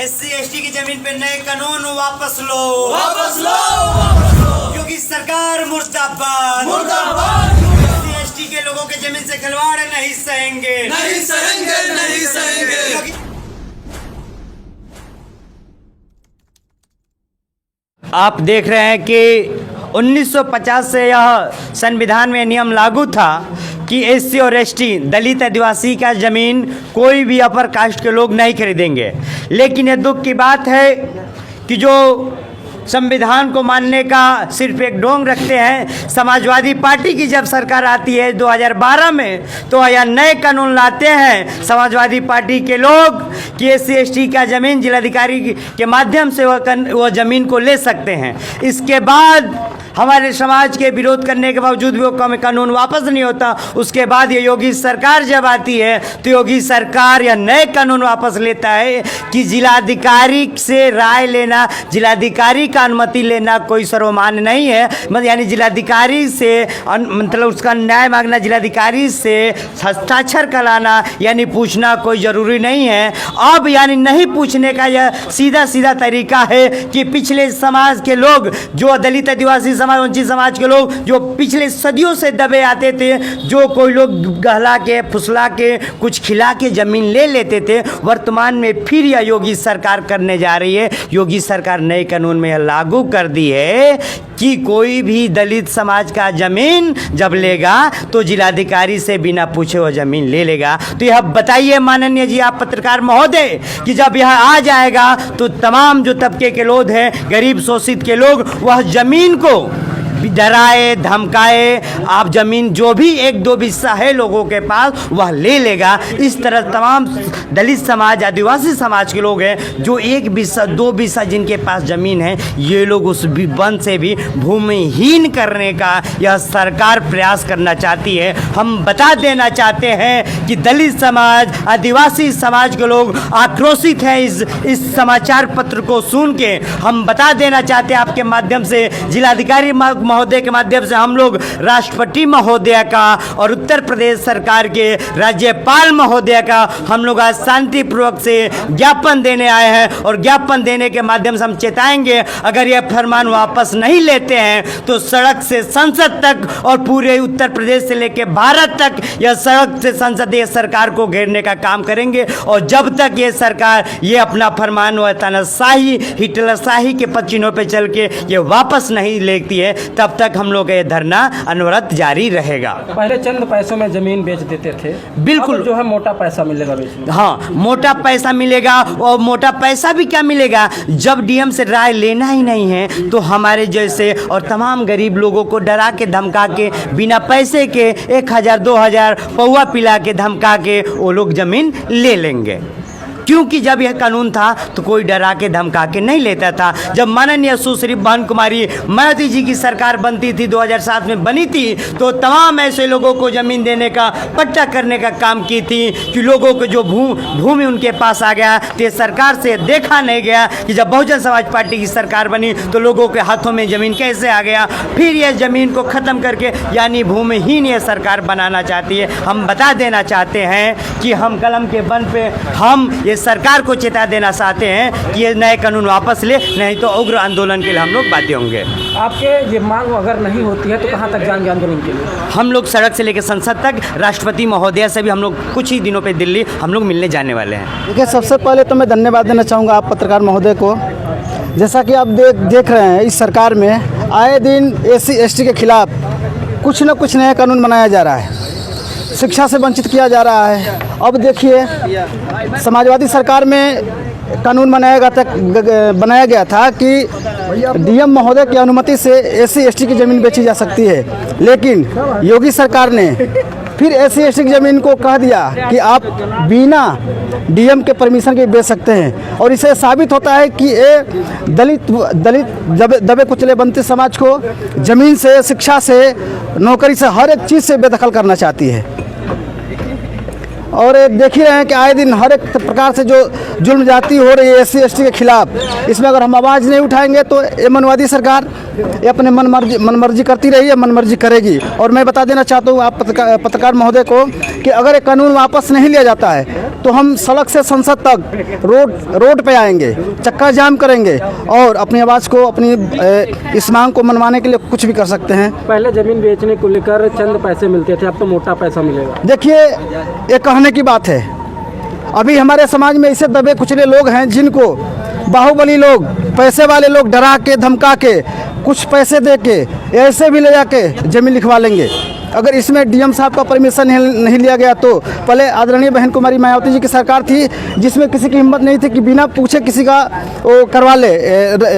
SC ST की जमीन पे नए कानून वापस लो, वापस लो, वापस लो। क्योंकि सरकार मुर्दाबाद, मुर्दाबाद। SC ST के लोगों के जमीन से खिलवाड़ नहीं सहेंगे, नहीं सहेंगे, नहीं सहेंगे। आप देख रहे हैं कि 1950 से यह संविधान में नियम लागू था कि SC और ST दलित आदिवासी का ज़मीन कोई भी अपर कास्ट के लोग नहीं खरीदेंगे। लेकिन ये दुख की बात है कि जो संविधान को मानने का सिर्फ एक ढोंग रखते हैं, समाजवादी पार्टी की जब सरकार आती है 2012 में, तो यह नए कानून लाते हैं समाजवादी पार्टी के लोग कि SC ST का ज़मीन जिलाधिकारी के माध्यम से वह ज़मीन को ले सकते हैं। इसके बाद हमारे समाज के विरोध करने के बावजूद भी वो कानून वापस नहीं होता। उसके बाद ये योगी सरकार जब आती है तो योगी सरकार यह नए कानून वापस लेता है कि जिलाधिकारी से राय लेना, जिलाधिकारी का अनुमति लेना कोई सर्वमान्य नहीं है। मतलब यानी जिलाधिकारी से मतलब उसका न्याय मांगना, जिलाधिकारी से हस्ताक्षर कराना यानी पूछना कोई ज़रूरी नहीं है। अब यानी नहीं पूछने का यह सीधा सीधा तरीका है कि पिछले समाज के लोग, जो दलित आदिवासी समाज, वंचित समाज के लोग जो पिछले सदियों से दबे आते थे, जो कोई लोग गहला के फुसला के कुछ खिला के ज़मीन ले लेते थे, वर्तमान में फिर यह योगी सरकार करने जा रही है। योगी सरकार नए कानून में लागू कर दी है कि कोई भी दलित समाज का ज़मीन जब लेगा तो जिलाधिकारी से बिना पूछे वह ज़मीन ले लेगा। तो यह बताइए माननीय जी, आप पत्रकार महोदय, कि जब यह आ जाएगा तो तमाम जो तबके के लोग हैं, गरीब शोषित के लोग, वह ज़मीन को डराए धमकाए, आप ज़मीन जो भी एक दो बिस्सा है लोगों के पास वह ले लेगा। इस तरह तमाम दलित समाज, आदिवासी समाज के लोग हैं जो एक बिस्सा दो बिस्सा जिनके पास ज़मीन है, ये लोग उस वन से भी भूमिहीन करने का यह सरकार प्रयास करना चाहती है। हम बता देना चाहते हैं कि दलित समाज, आदिवासी समाज के लोग आक्रोशित हैं इस समाचार पत्र को सुन के। हम बता देना चाहते हैं आपके माध्यम से, जिलाधिकारी महोदय के माध्यम से, हम लोग राष्ट्रपति महोदय का और उत्तर प्रदेश सरकार के राज्यपाल महोदय का हम लोग आज शांतिपूर्वक से ज्ञापन देने आए हैं। और ज्ञापन देने के माध्यम से हम चेताएंगे, अगर यह फरमान वापस नहीं लेते हैं तो सड़क से संसद तक और पूरे उत्तर प्रदेश से लेकर भारत तक यह सड़क से संसद ये सरकार को घेरने का काम करेंगे। और जब तक ये सरकार ये अपना फरमान व तानाशाही, हिटलरशाही के पदचिन्हों पर चल के ये वापस नहीं लेती है, तब तक हम लोग ये धरना अनवरत जारी रहेगा। पहले चंद पैसों में जमीन बेच देते थे, बिल्कुल जो है मोटा पैसा मिलेगा बेचने। हाँ, मोटा पैसा मिलेगा। और मोटा पैसा भी क्या मिलेगा, जब डीएम से राय लेना ही नहीं है तो हमारे जैसे और तमाम गरीब लोगों को डरा के धमका के, बिना पैसे के 1000 2000 पौवा पिला के धमका के वो लोग ज़मीन ले लेंगे। क्योंकि जब यह कानून था तो कोई डरा के धमका के नहीं लेता था। जब माननीय सुश्री बहन कुमारी मायावती जी की सरकार बनती थी, 2007 में बनी थी, तो तमाम ऐसे लोगों को ज़मीन देने का, पट्टा करने का काम की थी कि लोगों को जो भूमि उनके पास आ गया, तो सरकार से देखा नहीं गया कि जब बहुजन समाज पार्टी की सरकार बनी तो लोगों के हाथों में ज़मीन कैसे आ गया। फिर यह ज़मीन को ख़त्म करके यानी भूमिहीन ये सरकार बनाना चाहती है। हम बता देना चाहते हैं कि हम कलम के बल पे हम ये सरकार को चेता देना चाहते हैं कि ये नए कानून वापस ले, नहीं तो उग्र आंदोलन के लिए हम लोग बाध्य होंगे। आपके ये मांग अगर नहीं होती है तो कहाँ तक जाएंगे आंदोलन के लिए? हम लोग सड़क से लेकर संसद तक, राष्ट्रपति महोदय से भी हम लोग कुछ ही दिनों पे दिल्ली हम लोग मिलने जाने वाले हैं। देखिए, सबसे पहले तो मैं धन्यवाद देना चाहूँगा आप पत्रकार महोदय को। जैसा कि आप देख रहे हैं, इस सरकार में आए दिन SC ST के खिलाफ कुछ न कुछ नया कानून बनाया जा रहा है, शिक्षा से वंचित किया जा रहा है। अब देखिए, समाजवादी सरकार में कानून बनाया गया था कि डीएम महोदय की अनुमति से SC ST की ज़मीन बेची जा सकती है, लेकिन योगी सरकार ने फिर SC ST की ज़मीन को कह दिया कि आप बिना डीएम के परमिशन के बेच सकते हैं। और इससे साबित होता है कि ये दलित दबे कुचले वंचित समाज को ज़मीन से, शिक्षा से, नौकरी से, हर एक चीज़ से बेदखल करना चाहती है। और देख ही रहे हैं कि आए दिन हर एक प्रकार से जो जुल्म जाती हो रही है SC ST के खिलाफ, इसमें अगर हम आवाज़ नहीं उठाएंगे तो ये मनवादी सरकार ये अपने मनमर्जी करती रही है, मनमर्जी करेगी। और मैं बता देना चाहता हूँ आप पत्रकार महोदय को कि अगर ये कानून वापस नहीं लिया जाता है तो हम सड़क से संसद तक रोड पे आएंगे, चक्का जाम करेंगे और अपनी आवाज़ को, अपनी इस मांग को मनवाने के लिए कुछ भी कर सकते हैं। पहले ज़मीन बेचने को लेकर चंद पैसे मिलते थे, अब तो मोटा पैसा मिलेगा। देखिए, ये कहने की बात है, अभी हमारे समाज में ऐसे दबे कुचले लोग हैं जिनको बाहुबली लोग, पैसे वाले लोग डरा के धमका के कुछ पैसे दे के ऐसे भी ले जाके ज़मीन लिखवा लेंगे। अगर इसमें DM साहब का परमिशन नहीं लिया गया तो पहले आदरणीय बहन कुमारी मायावती जी की सरकार थी जिसमें किसी की हिम्मत नहीं थी कि बिना पूछे किसी का वो करवा ले,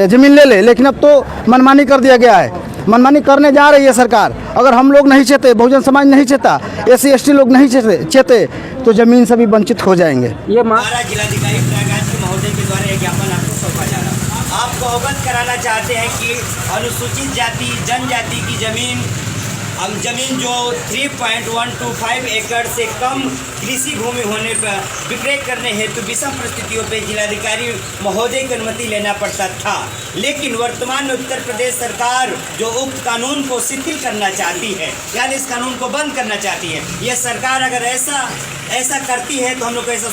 ज़मीन ले ले, लेकिन अब तो मनमानी कर दिया गया है। मनमानी करने जा रही है सरकार। अगर हम लोग नहीं चाहते, बहुजन समाज नहीं चाहता, SC ST लोग नहीं चाहते तो ज़मीन से भी वंचित हो जाएंगे। ये हमारा जिलाधिकारी प्रयागराज महोदय के द्वारा एक ज्ञापन आपको सौंपा जा रहा है। आपको अवगत कराना चाहते हैं कि अनुसूचित जाति जनजाति की ज़मीन जो 3.125 एकड़ से कम कृषि भूमि होने पर विक्रय करने हेतु विषम परिस्थितियों पर जिलाधिकारी महोदय की अनुमति लेना पड़ता था, लेकिन वर्तमान में उत्तर प्रदेश सरकार जो उक्त कानून को शिथिल करना चाहती है, यानी इस कानून को बंद करना चाहती है। यह सरकार अगर ऐसा करती है तो हम लोग को ऐसा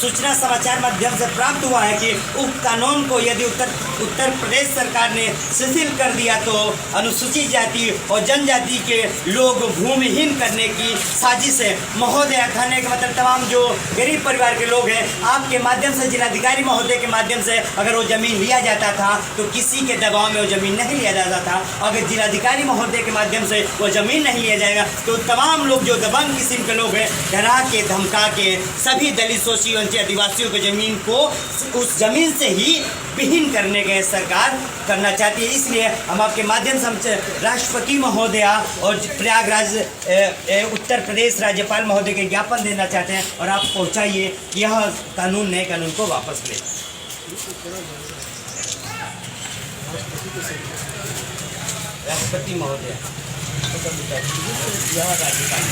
सूचना समाचार माध्यम से प्राप्त हुआ है कि उक्त कानून को यदि उत्तर प्रदेश सरकार ने शिथिल कर दिया तो अनुसूचित जाति और जनजाति के लोग भूमिहीन करने की साजिश है। महोदय, कहने का मतलब तमाम जो गरीब परिवार के लोग हैं, आपके माध्यम से, जिलाधिकारी महोदय के माध्यम से अगर वो ज़मीन लिया जाता था तो किसी के दबाव में वो ज़मीन नहीं लिया जाता था। अगर जिलाधिकारी महोदय के माध्यम से वो ज़मीन नहीं लिया जाएगा तो तमाम लोग जो दबंग किस्म के लोग हैं, डरा के धमका के सभी दलित शोषित वंचित आदिवासियों की ज़मीन को उस ज़मीन से ही विहीन करने के सरकार करना चाहती है। इसलिए हम आपके माध्यम से राष्ट्रपति महोदया और प्रयागराज उत्तर प्रदेश राज्यपाल महोदय के ज्ञापन देना चाहते हैं और आप पहुंचाइए कि यह कानून नए कानून को वापस ले। राष्ट्रपति महोदय, यह राज्यपाल